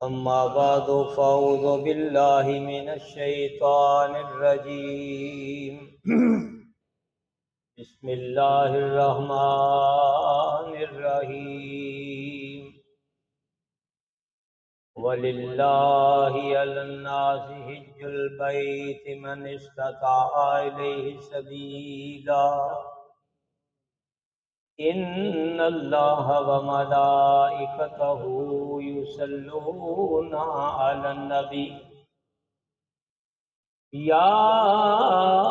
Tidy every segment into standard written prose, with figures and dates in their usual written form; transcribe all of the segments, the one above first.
أما بعد فأعوذ بالله من الشيطان الرجيم بسم الله الرحمن الرحيم ولله على الناس حج البيت من استطاع إليه سبيلا إن الله وملائكته يصلون على النبي يا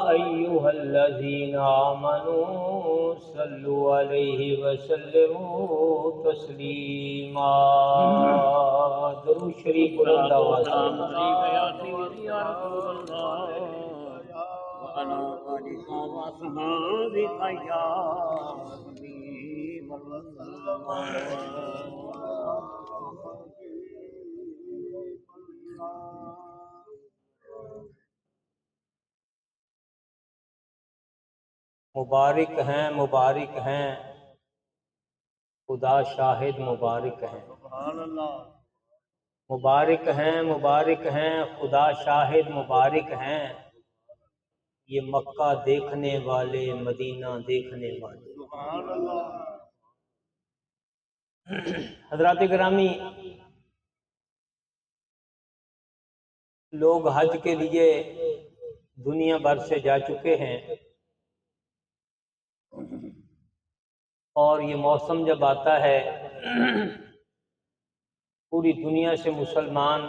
أيها الذين آمنوا صلوا عليه وسلموا تسليما درود شریف بلند آواز سے مبارک ہیں خدا شاہد مبارک ہیں مبارک ہیں خدا شاہد مبارک ہیں یہ مکہ دیکھنے والے مدینہ دیکھنے والے حضرات گرامی لوگ حج کے لیے دنیا بھر سے جا چکے ہیں اور یہ موسم جب آتا ہے پوری دنیا سے مسلمان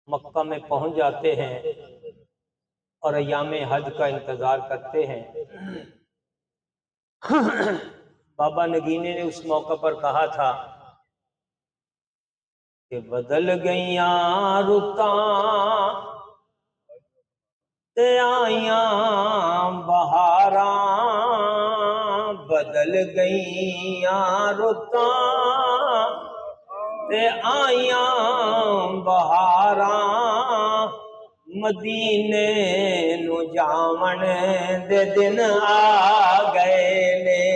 مکہ میں پہنچ جاتے ہیں اور ایام حج کا انتظار کرتے ہیں۔ بابا نگینے نے اس موقع پر کہا تھا کہ بدل گئیاں رتاں تے آئیاں بہاراں بدل گئیاں رتاں تے آئیاں بہاراں مدینے نو جاون دے دن آ گئے نے۔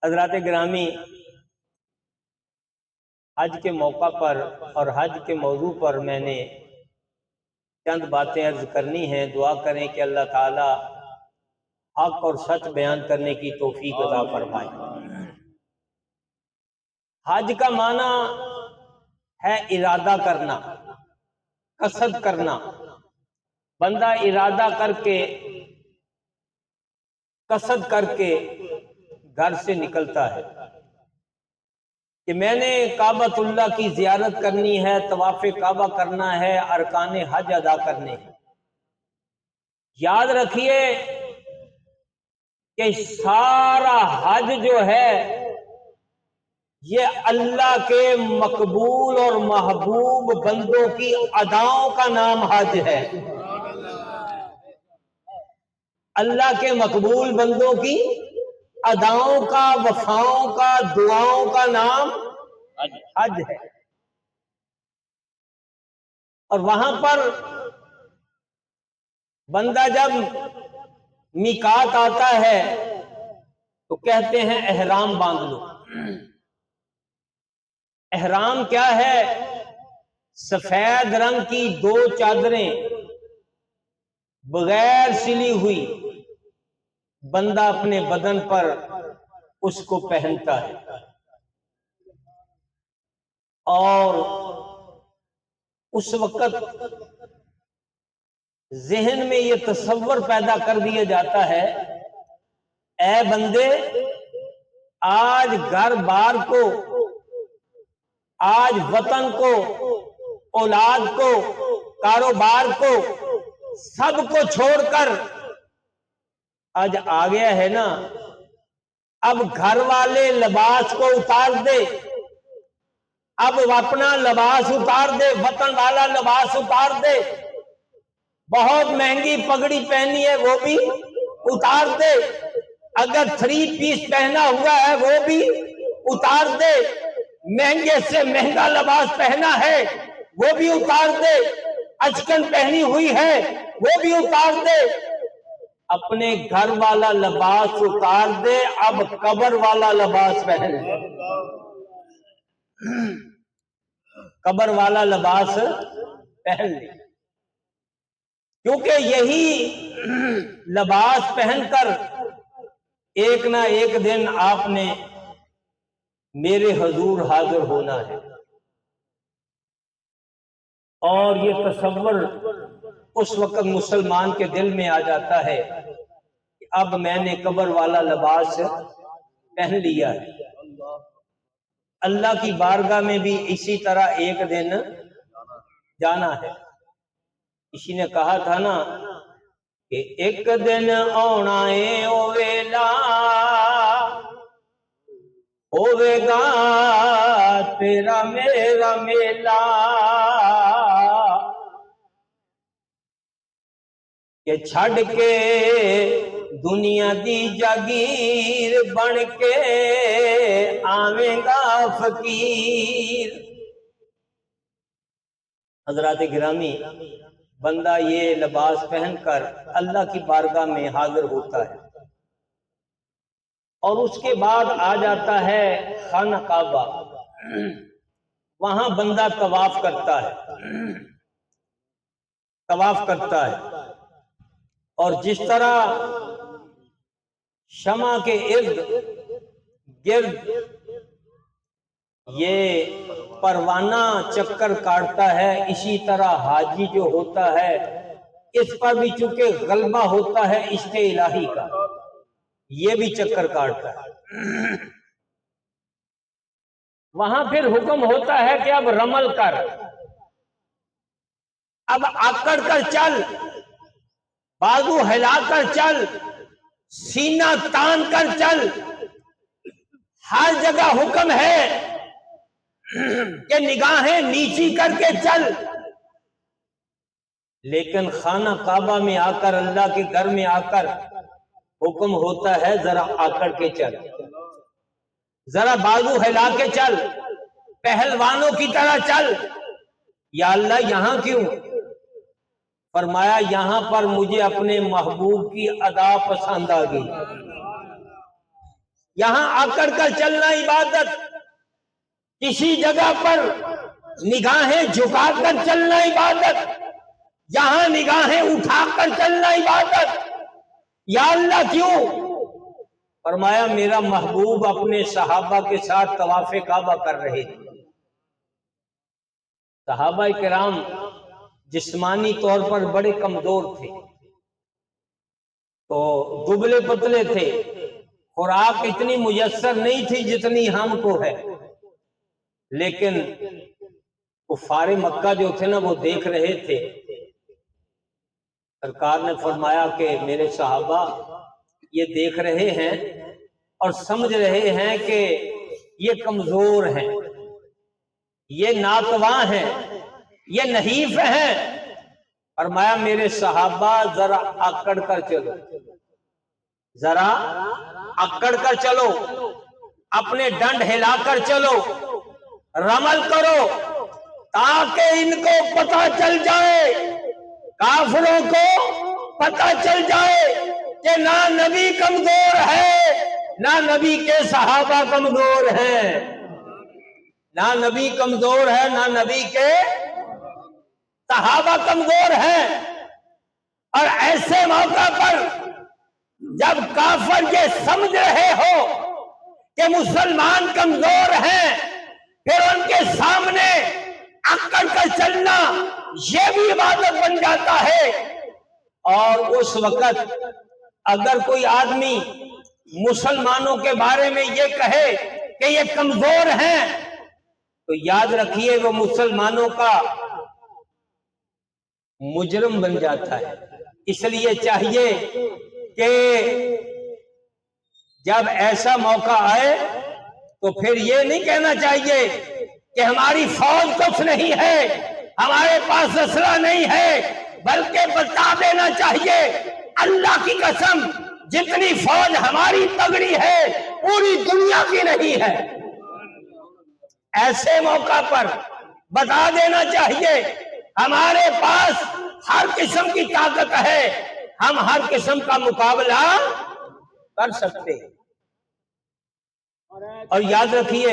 حضرات گرامی حج کے موقع پر اور حج کے موضوع پر میں نے چند باتیں عرض کرنی ہیں۔ دعا کریں کہ اللہ تعالی حق اور سچ بیان کرنے کی توفیق عطا فرمائے۔ حج کا معنی ہے ارادہ کرنا، قصد کرنا۔ بندہ ارادہ کر کے قصد کر کے گھر سے نکلتا ہے کہ میں نے کعبۃ اللہ کی زیارت کرنی ہے، طواف کعبہ کرنا ہے، ارکان حج ادا کرنے ہیں۔ یاد رکھیے کہ سارا حج جو ہے یہ اللہ کے مقبول اور محبوب بندوں کی اداؤں کا نام حج ہے۔ اللہ کے مقبول بندوں کی اداؤں کا، وفاؤں کا، دعاؤں کا نام حج ہے۔ اور وہاں پر بندہ جب میقات آتا ہے تو کہتے ہیں احرام باندھ لو۔ احرام کیا ہے؟ سفید رنگ کی دو چادریں بغیر سلی ہوئی بندہ اپنے بدن پر اس کو پہنتا ہے اور اس وقت ذہن میں یہ تصور پیدا کر دیا جاتا ہے اے بندے آج گھر بار کو، آج وطن کو، اولاد کو، کاروبار کو، سب کو چھوڑ کر آج آ گیا ہے نا، اب گھر والے لباس کو اتار دے، اب اپنا لباس اتار دے، وطن والا لباس اتار دے، بہت مہنگی پگڑی پہنی ہے وہ بھی اتار دے، اگر 3 پیس پہنا ہوا ہے وہ بھی اتار دے، مہنگے سے مہنگا لباس پہنا ہے وہ بھی اتار دے، اچکن پہنی ہوئی ہے وہ بھی اتار دے، اپنے گھر والا لباس اتار دے، اب قبر والا لباس پہن لے، قبر والا لباس پہن لے، کیونکہ یہی لباس پہن کر ایک نہ ایک دن آپ نے میرے حضور حاضر ہونا ہے۔ اور یہ تصور اس وقت مسلمان کے دل میں آ جاتا ہے کہ اب میں نے قبر والا لباس پہن لیا ہے۔ اللہ کی بارگاہ میں بھی اسی طرح ایک دن جانا ہے۔ کسی نے کہا تھا نا کہ ایک دن آنا ہے او ویلا، ہوے گا تیرا میرا میلا، کہ چھڑ کے دنیا دی جاگیر بن کے آویں گا فقیر۔ حضرات گرامی، بندہ یہ لباس پہن کر اللہ کی بارگاہ میں حاضر ہوتا ہے، اور اس کے بعد آ جاتا ہے خانہ کعبہ۔ وہاں بندہ طواف کرتا ہے، طواف کرتا ہے، اور جس طرح شمع کے ارد گرد یہ پروانہ چکر کاٹتا ہے، اسی طرح حاجی جو ہوتا ہے اس پر بھی چونکہ غلبہ ہوتا ہے عشق الہی کا، یہ بھی چکر کاٹتا ہے۔ وہاں پھر حکم ہوتا ہے کہ اب رمل کر، اب آکڑ کر چل، بازو ہلا کر چل، سینہ تان کر چل، ہر جگہ حکم ہے کہ نگاہیں نیچی کر کے چل۔ لیکن خانہ کعبہ میں آ کر، اللہ کے گھر میں آ کر حکم ہوتا ہے ذرا آکڑ کے چل، ذرا بازو ہلا کے چل، پہلوانوں کی طرح چل۔ یا اللہ یہاں کیوں؟ فرمایا یہاں پر مجھے اپنے محبوب کی ادا پسند آ گئی۔ یہاں آکڑ کر چلنا عبادت، کسی جگہ پر نگاہیں جھکا کر چلنا عبادت، یہاں نگاہیں اٹھا کر چلنا عبادت۔ یا اللہ کیوں؟ فرمایا میرا محبوب اپنے صحابہ کے ساتھ طواف کعبہ کر رہے تھے۔ صحابہ کرام جسمانی طور پر بڑے کمزور تھے، تو دبلے پتلے تھے، خوراک اتنی میسر نہیں تھی جتنی ہم کو ہے، لیکن کفار مکہ جو تھے نا وہ دیکھ رہے تھے۔ سرکار نے فرمایا کہ میرے صحابہ یہ دیکھ رہے ہیں اور سمجھ رہے ہیں کہ یہ کمزور ہیں، یہ ناتواں ہیں، یہ نحیف ہیں۔ فرمایا میرے صحابہ ذرا آکڑ کر چلو، ذرا آکڑ کر چلو، اپنے ڈنڈ ہلا کر چلو، رمل کرو، تاکہ ان کو پتہ چل جائے، کافروں کو پتہ چل جائے کہ نہ نبی کمزور ہے، نہ نبی کے صحابہ کمزور ہیں، نہ نبی کمزور ہے، نہ نبی کے صحابہ کمزور ہیں۔ اور ایسے موقع پر جب کافر یہ سمجھ رہے ہو کہ مسلمان کمزور ہیں، پھر ان کے سامنے اکڑ کر چلنا یہ بھی عبادت بن جاتا ہے۔ اور اس وقت اگر کوئی آدمی مسلمانوں کے بارے میں یہ کہے کہ یہ کمزور ہیں، تو یاد رکھیے وہ مسلمانوں کا مجرم بن جاتا ہے۔ اس لیے چاہیے کہ جب ایسا موقع آئے تو پھر یہ نہیں کہنا چاہیے کہ ہماری فوج کچھ نہیں ہے، ہمارے پاس اسلحہ نہیں ہے، بلکہ بتا دینا چاہیے اللہ کی قسم جتنی فوج ہماری تگڑی ہے پوری دنیا کی نہیں ہے۔ ایسے موقع پر بتا دینا چاہیے ہمارے پاس ہر قسم کی طاقت ہے، ہم ہر قسم کا مقابلہ کر سکتے ہیں۔ اور یاد رکھیے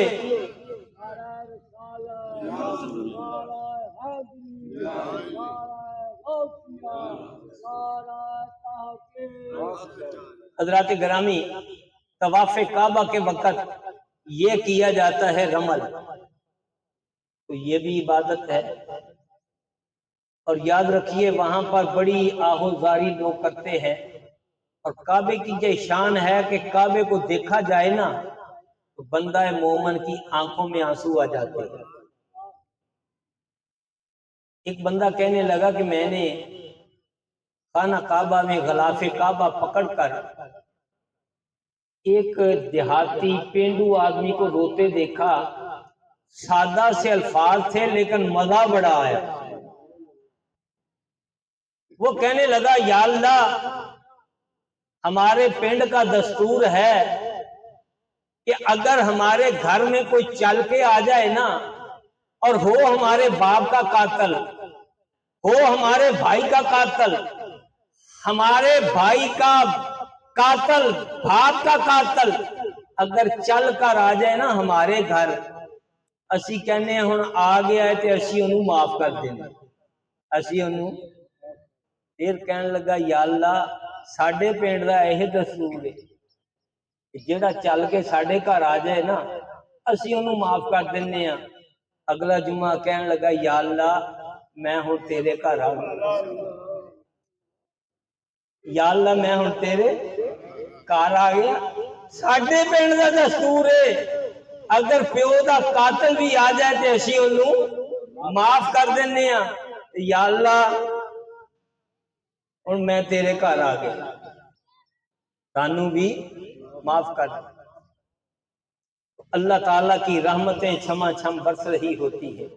حضرات گرامی، طواف کعبہ کے وقت یہ کیا جاتا ہے رمل، تو یہ بھی عبادت ہے۔ اور یاد رکھیے وہاں پر بڑی آہوزاری لوگ کرتے ہیں، اور کعبے کی یہ شان ہے کہ کعبے کو دیکھا جائے نا تو بندہ مومن کی آنکھوں میں آنسو آ جاتے ہیں۔ ایک بندہ کہنے لگا کہ میں نے خانہ کعبہ میں غلاف کعبہ پکڑ کر ایک دیہاتی پینڈو آدمی کو روتے دیکھا، سادہ سے الفاظ تھے لیکن مزہ بڑا آیا۔ وہ کہنے لگا یا اللہ، ہمارے پنڈ کا دستور ہے کہ اگر ہمارے گھر میں کوئی چل کے آ جائے نا اور ہو ہمارے باپ کا قاتل، ہو ہمارے بھائی کا قاتل، ہمارے بھائی کا قاتل، باپ کا قاتل اگر چل کر آ جائے نا ہمارے گھر، اسی کہنے ہن آ گیا ہے تے اسی انہوں معاف کر دینا، اسی انہوں۔ پھر کہنے لگا یا اللہ، ساڈے پنڈ دا یہ دستور ہے جیڑا چل کے ساڈے گھر آ جائے نا اسی انہوں معاف کر دینے ہاں۔ اگلا جمعہ کہنے لگا یا اللہ، میں ہوں تیرے گھر آ گیا، یا اللہ میں ہوں تیرے گھر آ گیا۔ ساڈے پنڈ دا دستور ہے اگر پیو دا قاتل بھی آ جائے تے اسی انہوں معاف کر دینے ہاں، یا اللہ اور میں تیرے گھر آ گیا، سانوں بھی معاف کر دے۔ اللہ تعالیٰ کی رحمتیں چھما چھم برس رہی ہوتی ہے،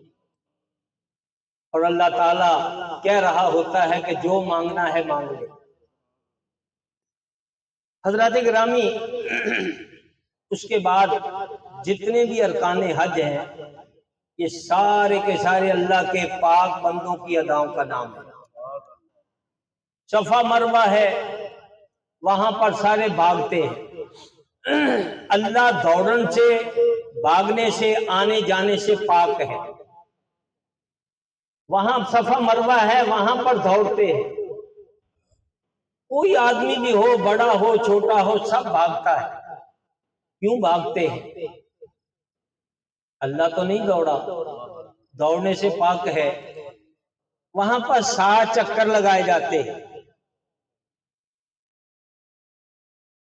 اور اللہ تعالیٰ کہہ رہا ہوتا ہے کہ جو مانگنا ہے مانگ لے۔ حضرات گرامی، اس کے بعد جتنے بھی ارکان حج ہیں یہ سارے کے سارے اللہ کے پاک بندوں کی اداؤں کا نام ہے۔ صفا مروہ ہے، وہاں پر سارے بھاگتے ہیں، اللہ دوڑن سے، بھاگنے سے، آنے جانے سے پاک ہے۔ وہاں صفا مروہ ہے، وہاں پر دوڑتے ہیں، کوئی آدمی بھی ہو، بڑا ہو چھوٹا ہو، سب بھاگتا ہے۔ کیوں بھاگتے ہیں؟ اللہ تو نہیں دوڑا، دوڑنے سے پاک ہے۔ وہاں پر 60 چکر لگائے جاتے ہیں،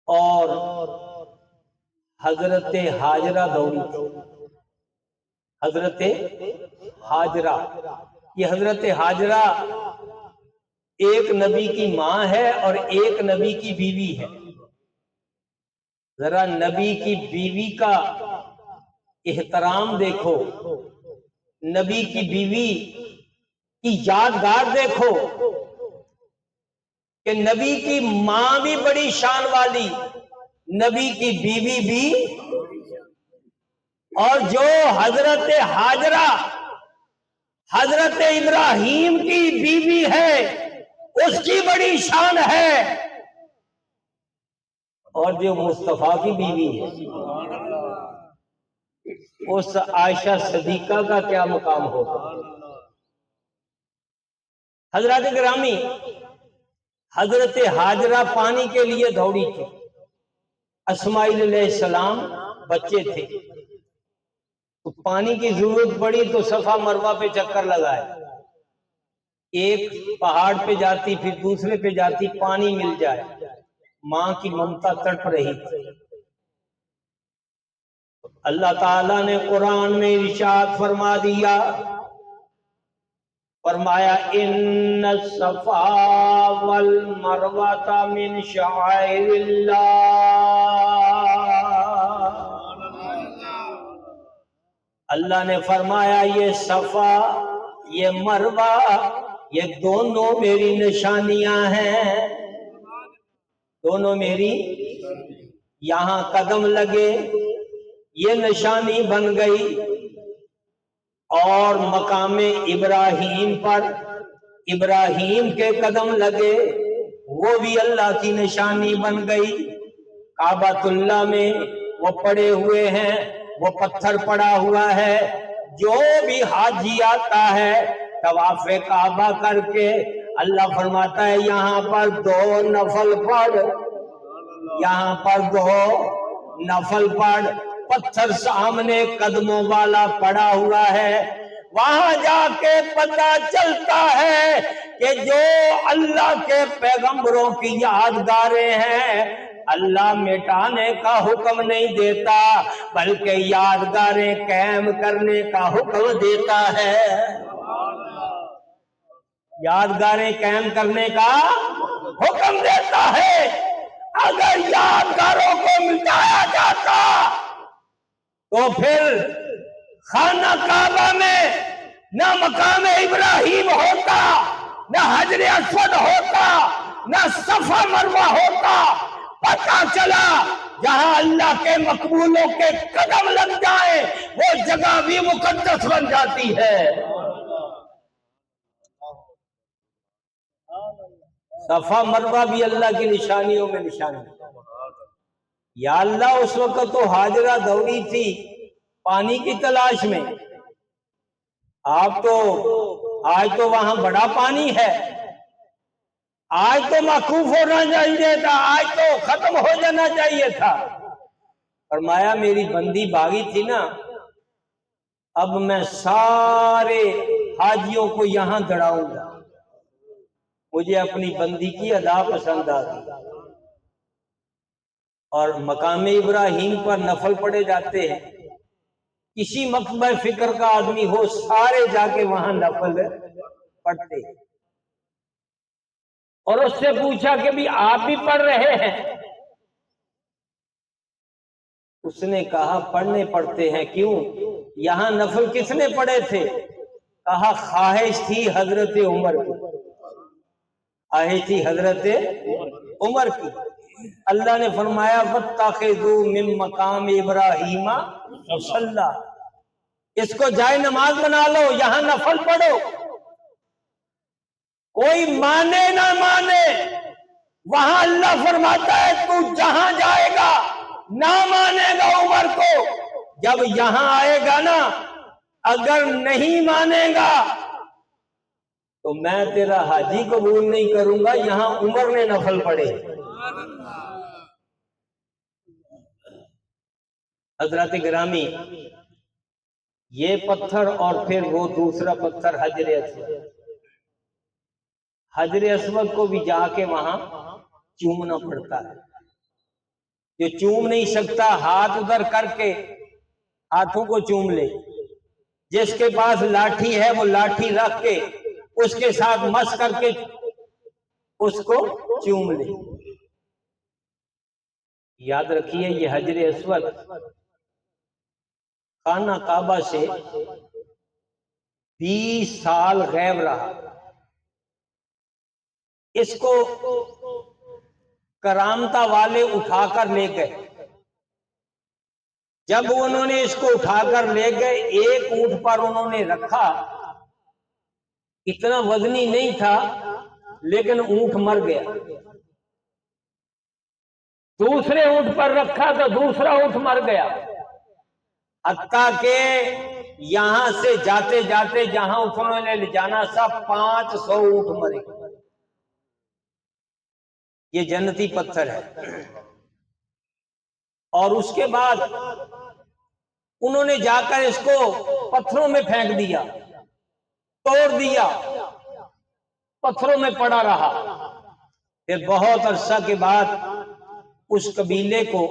اور حضرت ہاجرہ دوڑی تھی۔ حضرت ہاجرہ، یہ حضرت ہاجرہ ایک نبی کی ماں ہے اور ایک نبی کی بیوی ہے۔ ذرا نبی کی بیوی کا احترام دیکھو، نبی کی بیوی کی یادگار دیکھو کہ نبی کی ماں بھی بڑی شان والی، نبی کی بیوی بھی، اور جو حضرت ہاجرہ حضرت ابراہیم کی بیوی ہے اس کی بڑی شان ہے، اور جو مصطفیٰ کی بیوی ہے اس عائشہ صدیقہ کا کیا مقام ہوگا۔ حضرات گرامی، حضرت ہاجرہ پانی کے لیے دوڑی تھی، اسماعیل علیہ السلام بچے تھے، تو پانی کی ضرورت پڑی تو صفا مروہ پہ چکر لگائے، ایک پہاڑ پہ جاتی پھر دوسرے پہ جاتی، پانی مل جائے، ماں کی ممتا تڑپ رہی تھی۔ اللہ تعالیٰ نے قرآن میں ارشاد فرما دیا، فرمایا ان الصفا والمروہ من شعائر اللہ۔ اللہ نے فرمایا یہ صفا، یہ مروہ، یہ دونوں میری نشانیاں ہیں، دونوں میری، یہاں قدم لگے یہ نشانی بن گئی، اور مقام ابراہیم پر ابراہیم کے قدم لگے وہ بھی اللہ کی نشانی بن گئی۔ کعبۃ میں وہ پڑے ہوئے ہیں، وہ پتھر پڑا ہوا ہے۔ جو بھی حاجی آتا ہے طواف کعبہ کر کے، اللہ فرماتا ہے یہاں پر 2 نفل پڑھ، یہاں پر 2 نفل پڑھ۔ پتھر سامنے قدموں والا پڑا ہوا ہے، وہاں جا کے پتہ چلتا ہے کہ جو اللہ کے پیغمبروں کی یادگاریں ہیں اللہ مٹانے کا حکم نہیں دیتا، بلکہ یادگاریں قائم کرنے کا حکم دیتا ہے۔ یادگاریں قائم کرنے کا حکم دیتا ہے۔ اگر یادگاروں کو مٹایا جاتا تو پھر خانہ کعبہ میں نہ مقام ابراہیم ہوتا، نہ حجر اسود ہوتا، نہ صفا مروہ ہوتا۔ پتہ چلا جہاں اللہ کے مقبولوں کے قدم لگ جائیں وہ جگہ بھی مقدس بن جاتی ہے۔ صفا مروہ بھی اللہ کی نشانیوں میں نشانی۔ یا اللہ اس وقت تو ہاجرہ دوڑی تھی پانی کی تلاش میں، آپ تو آج تو وہاں بڑا پانی ہے، آج تو موقوف ہونا چاہیے تھا، آج تو ختم ہو جانا چاہیے تھا۔ فرمایا میری بندی باغی تھی نا، اب میں سارے حاجیوں کو یہاں دڑاؤں گا، مجھے اپنی بندی کی ادا پسند آتی۔ اور مقام ابراہیم پر نفل پڑے جاتے ہیں، کسی مقبہ فکر کا آدمی ہو سارے جا کے وہاں نفل پڑھتے۔ اور اس سے پوچھا کہ بھی آپ بھی پڑھ رہے ہیں؟ اس نے کہا پڑھنے پڑتے ہیں۔ کیوں؟ یہاں نفل کس نے پڑھے تھے؟ کہا خواہش تھی حضرت عمر کی، خواہش تھی حضرت عمر کی۔ اللہ نے فرمایا وَاتَّخِذُوا مِن مَّقَامِ ابراہیم مصلی، اس کو جائے نماز بنا لو، یہاں نفل پڑھو۔ کوئی مانے نہ مانے، وہاں اللہ فرماتا ہے تو جہاں جائے گا نہ مانے گا عمر کو، جب یہاں آئے گا نا اگر نہیں مانے گا تو میں تیرا حاجی قبول نہیں کروں گا، یہاں عمر نے نفل پڑھے۔ حضرات گرامی، یہ پتھر اور پھر وہ دوسرا پتھر حجر اسود، حجر اسود کو بھی جا کے وہاں چومنا پڑتا ہے۔ جو چوم نہیں سکتا ہاتھ ادھر کر کے ہاتھوں کو چوم لے، جس کے پاس لاٹھی ہے وہ لاٹھی رکھ کے اس کے ساتھ مس کر کے اس کو چوم لے۔ یاد رکھیے یہ حجر اسود خانہ کعبہ سے 20 سال غائب رہا۔ اس کو کرامتا والے اٹھا کر لے گئے۔ جب انہوں نے اس کو اٹھا کر لے گئے، ایک اونٹ پر انہوں نے رکھا، اتنا وزنی نہیں تھا لیکن اونٹ مر گیا۔ دوسرے اونٹ پر رکھا تو دوسرا اونٹ مر گیا، حتیٰ کہ یہاں سے جاتے جاتے جہاں انہوں نے لے جانا تھا 500 اونٹ مرے۔ یہ جنتی پتھر ہے۔ اور اس کے بعد انہوں نے جا کر اس کو پتھروں میں پھینک دیا، توڑ دیا، پتھروں میں پڑا رہا۔ پھر بہت عرصہ کے بعد اس قبیلے کو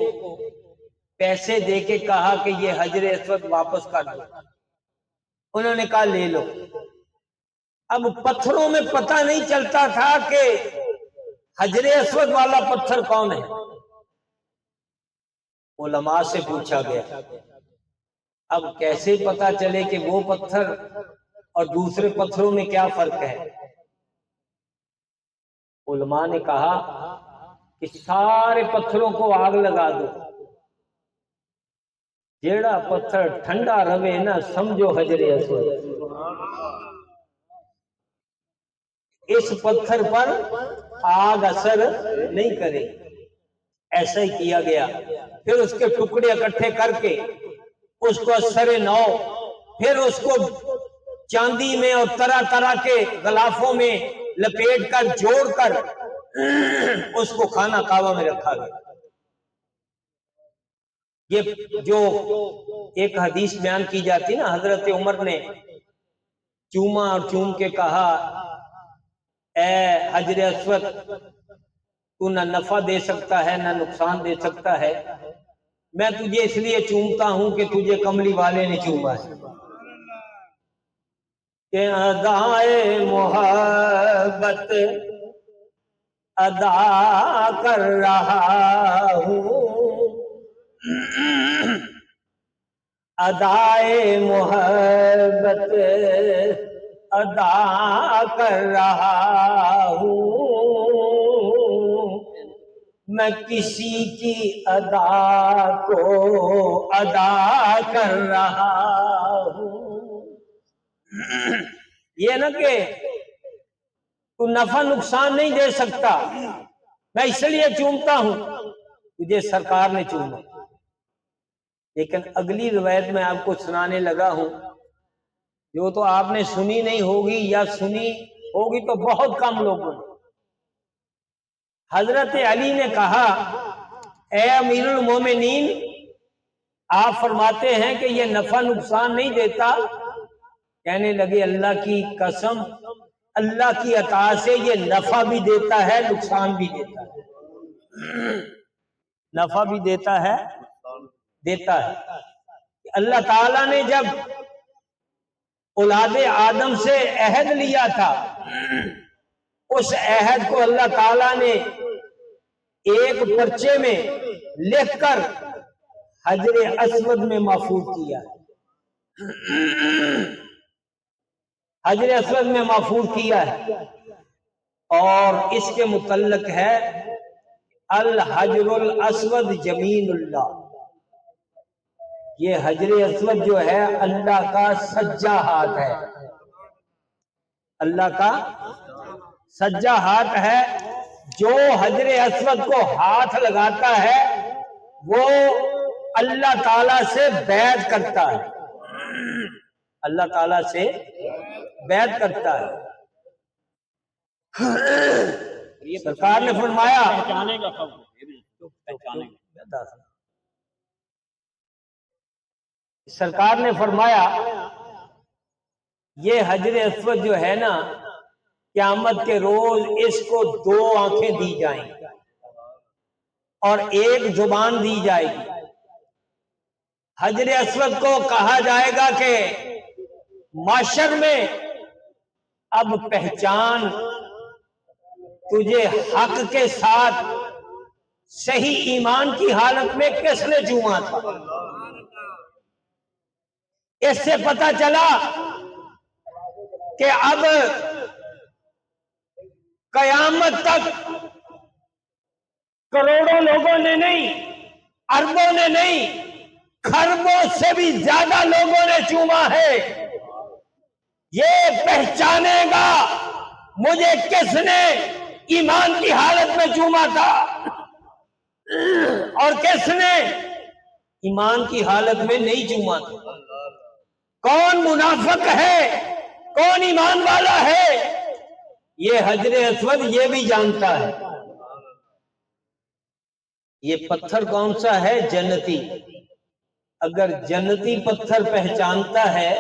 پیسے دے کے کہا کہ یہ حجر اسود واپس کر دو۔ انہوں نے کہا لے لو۔ اب پتھروں میں پتہ نہیں چلتا تھا کہ حجر اسود والا پتھر کون ہے۔ علماء سے پوچھا گیا، اب کیسے پتہ چلے کہ وہ پتھر اور دوسرے پتھروں میں کیا فرق ہے؟ علماء نے کہا کہ سارے پتھروں کو آگ لگا دو، جیڑا پتھر ٹھنڈا روے نا سمجھو حجر اسود۔ اس پتھر پر آگ اثر نہیں کرے گی۔ ایسا ہی کیا گیا، پھر اس کے ٹکڑے اکٹھے کر کے اس کو اثر نو، پھر اس کو چاندی میں اور طرح طرح کے غلافوں میں لپیٹ کر جوڑ کر اس کو خانہ کعبہ میں رکھا گیا۔ یہ جو ایک حدیث بیان کی جاتی نا، حضرت عمر نے چوما اور چوم کے کہا اے حجر اسود، تو نہ نفع دے سکتا ہے نہ نقصان دے سکتا ہے، میں تجھے اس لیے چومتا ہوں کہ تجھے کملی والے نے چوما ہے، کہ ادائے محبت ادا کر رہا ہوں، ادائے محبت ادا کر رہا ہوں، میں کسی کی ادا کو ادا کر رہا ہوں۔ یہ نہ کہ تو نفع نقصان نہیں دے سکتا، میں اس لیے چومتا ہوں، تجھے سرکار نے چوما۔ لیکن اگلی روایت میں آپ کو سنانے لگا ہوں، جو تو آپ نے سنی نہیں ہوگی یا سنی ہوگی تو بہت کم لوگوں نے۔ حضرت علی نے کہا اے امیر المومنین، آپ فرماتے ہیں کہ یہ نفع نقصان نہیں دیتا؟ کہنے لگے اللہ کی قسم، اللہ کی عطا سے یہ نفع بھی دیتا ہے نقصان بھی دیتا ہے، نفع بھی دیتا ہے اللہ تعالیٰ نے جب اولاد آدم سے عہد لیا تھا، اس عہد کو اللہ تعالیٰ نے ایک پرچے میں لکھ کر حجر اسود میں محفوظ کیا، حجر اسود میں محفوظ کیا ہے، اور اس کے متعلق ہے الحجر الاسود یمین اللہ، یہ حجر اسود جو ہے اللہ کا سجا ہاتھ ہے، اللہ کا سجا ہاتھ ہے۔ جو حجر اسود کو ہاتھ لگاتا ہے وہ اللہ تعالی سے بیعت کرتا ہے، اللہ تعالی سے بیعت کرتا ہے۔ سرکار نے فرمایا، سرکار نے فرمایا یہ حجر اسود جو ہے نا، قیامت کے روز اس کو 2 آنکھیں دی جائیں گی اور 1 زبان دی جائے گی۔ حجر اسود کو کہا جائے گا کہ معاشر میں اب پہچان تجھے حق کے ساتھ صحیح ایمان کی حالت میں کس نے چوما تھا۔ اس سے پتہ چلا کہ اب قیامت تک کروڑوں لوگوں نے نہیں، اربوں نے نہیں، خربوں سے بھی زیادہ لوگوں نے چوما ہے۔ یہ پہچانے گا مجھے کس نے ایمان کی حالت میں چوما تھا اور کس نے ایمان کی حالت میں نہیں چوما تھا، کون منافق ہے کون ایمان والا ہے، یہ حجر اسود یہ بھی جانتا ہے۔ یہ پتھر کون سا ہے؟ جنتی۔ اگر جنتی پتھر پہچانتا ہے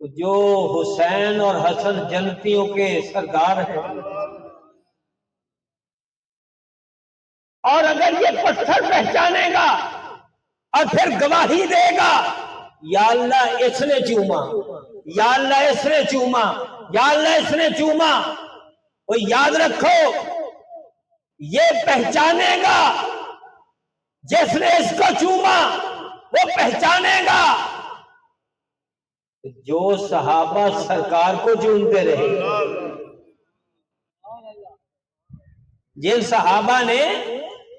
تو جو حسین اور حسن جنتیوں کے سردار ہیں، اور اگر یہ پتھر پہچانے گا اور پھر گواہی دے گا یا اللہ اس نے چوما، یا اللہ اس نے چوما، یا اللہ اس نے چوما، وہ یاد رکھو یہ پہچانے گا جس نے اس کو چوما، وہ پہچانے گا جو صحابہ سرکار کو چومتے رہے، جن صحابہ نے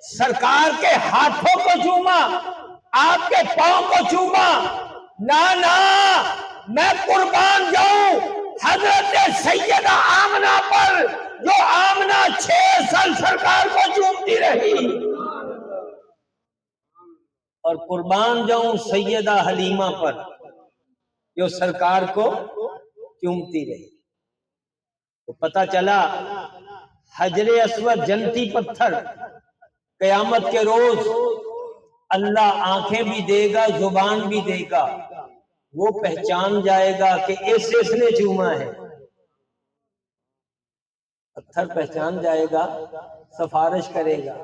سرکار کے ہاتھوں کو چوما، آپ کے پاؤں کو چوما، نہ میں قربان جاؤں حضرت سیدہ آمنہ پر جو آمنہ 6 سال سرکار کو چومتی رہی، اور قربان جاؤں سیدہ حلیمہ پر جو سرکار کو چومتی رہی۔ تو پتہ چلا حجر اسود جنتی پتھر قیامت کے روز اللہ آنکھیں بھی دے گا، زبان بھی دے گا، وہ پہچان جائے گا کہ اس نے چوما ہے۔ پتھر پہچان جائے گا، سفارش کرے گا،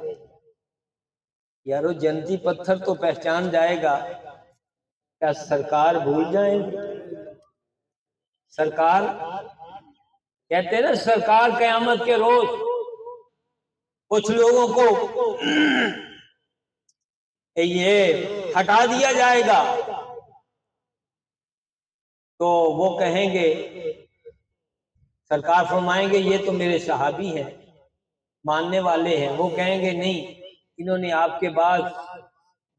یارو جنتی پتھر تو پہچان جائے گا، کیا سرکار بھول جائیں؟ سرکار کہتے ہیں نا، سرکار قیامت کے روز کچھ لوگوں کو یہ ہٹا دیا جائے گا تو وہ کہیں گے، سرکار فرمائیں گے یہ تو میرے صحابی ہیں، ماننے والے ہیں۔ وہ کہیں گے نہیں، انہوں نے آپ کے بعد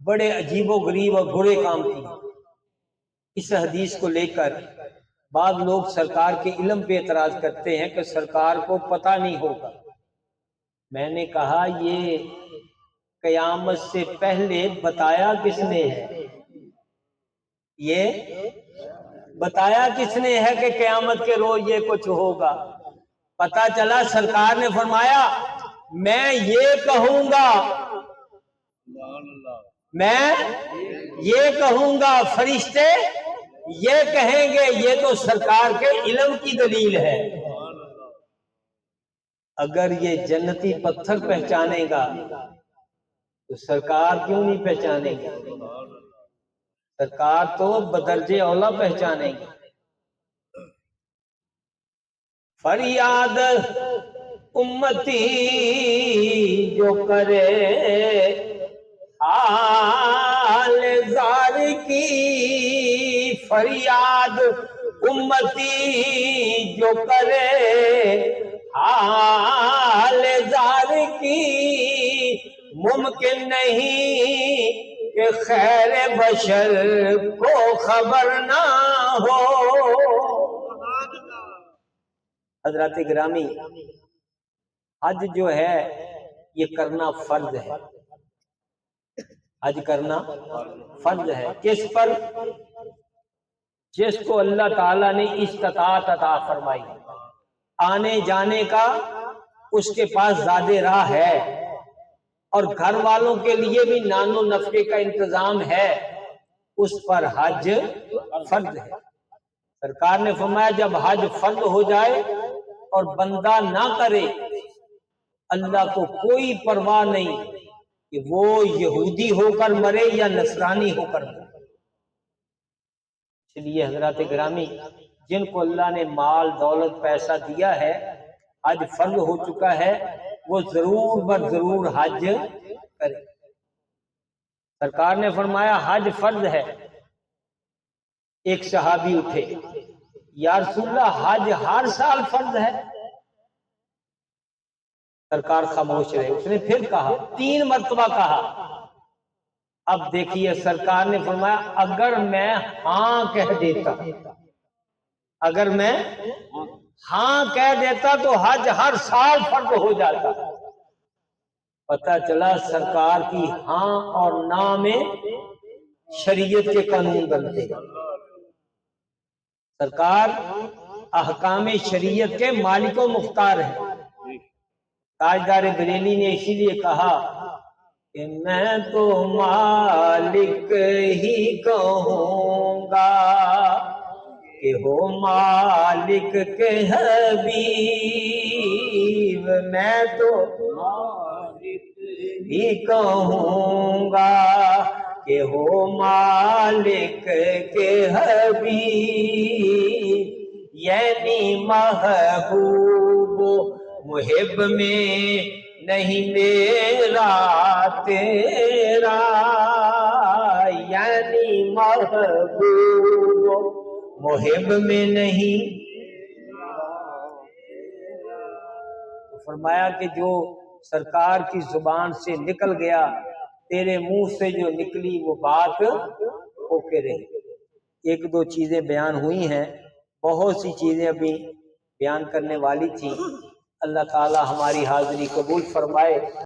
بڑے عجیب و غریب اور برے کام کیے۔ اس حدیث کو لے کر بعض لوگ سرکار کے علم پہ اعتراض کرتے ہیں کہ سرکار کو پتہ نہیں ہوگا۔ میں نے کہا یہ قیامت سے پہلے بتایا کس نے ہے؟ یہ بتایا کس نے ہے کہ قیامت کے روز یہ کچھ ہوگا؟ پتہ چلا سرکار نے فرمایا میں یہ کہوں گا، میں یہ کہوں گا، فرشتے یہ کہیں گے، یہ تو سرکار کے علم کی دلیل ہے۔ اگر یہ جنتی پتھر پہچانے گا تو سرکار کیوں نہیں پہچانے گا؟ سرکار تو بدرجے اولا پہچانے گا۔ فریاد امتی جو کرے حال زار کی، فریاد امتی جو کرے حال زار کی، ممکن نہیں کہ خیر بشر کو خبر نہ ہو۔ حضرات گرامی، حج جو ہے یہ کرنا فرض ہے، حج کرنا فرض ہے۔ کس پر؟ جس کو اللہ تعالیٰ نے استطاعت عطا فرمائی، آنے جانے کا اس کے پاس زیادہ راہ ہے، اور گھر والوں کے لیے بھی نان و نفقے کا انتظام ہے، اس پر حج فرض ہے۔ سرکار نے فرمایا جب حج فرض ہو جائے اور بندہ نہ کرے، اللہ کو کوئی پرواہ نہیں کہ وہ یہودی ہو کر مرے یا نصرانی ہو کر مرے۔ اس لیے حضرات گرامی، جن کو اللہ نے مال دولت پیسہ دیا ہے، حج فرض ہو چکا ہے، وہ ضرور بر ضرور حج کرے۔ سرکار نے فرمایا حج فرض ہے۔ ایک صحابی اٹھے، یا رسول اللہ حج ہر سال فرض ہے؟ سرکار خاموش رہے۔ اس نے پھر کہا، 3 مرتبہ کہا۔ اب دیکھیے سرکار نے فرمایا اگر میں ہاں کہہ دیتا، اگر میں ہاں کہہ دیتا تو حج ہر سال فرض ہو جاتا۔ پتہ چلا سرکار کی ہاں اور نا میں شریعت کے قانون بنتے ہیں۔ سرکار احکام شریعت کے مالک و مختار ہیں۔ تاجدار بریلی نے اسی لیے کہا کہ میں تو مالک ہی کہوں گا کہ ہو مالک کے حبیب، میں تو مالک ہی کہوں گا کہ ہو مالک کے حبیب، یعنی محبوب محب میں نہیں میرا تیرا، یعنی محبوب محب میں نہیں۔ تو فرمایا کہ جو سرکار کی زبان سے نکل گیا، تیرے منہ سے جو نکلی وہ بات ہو کے رہی۔ 1-2 چیزیں بیان ہوئی ہیں، بہت سی چیزیں ابھی بیان کرنے والی تھیں. اللہ تعالی ہماری حاضری قبول فرمائے.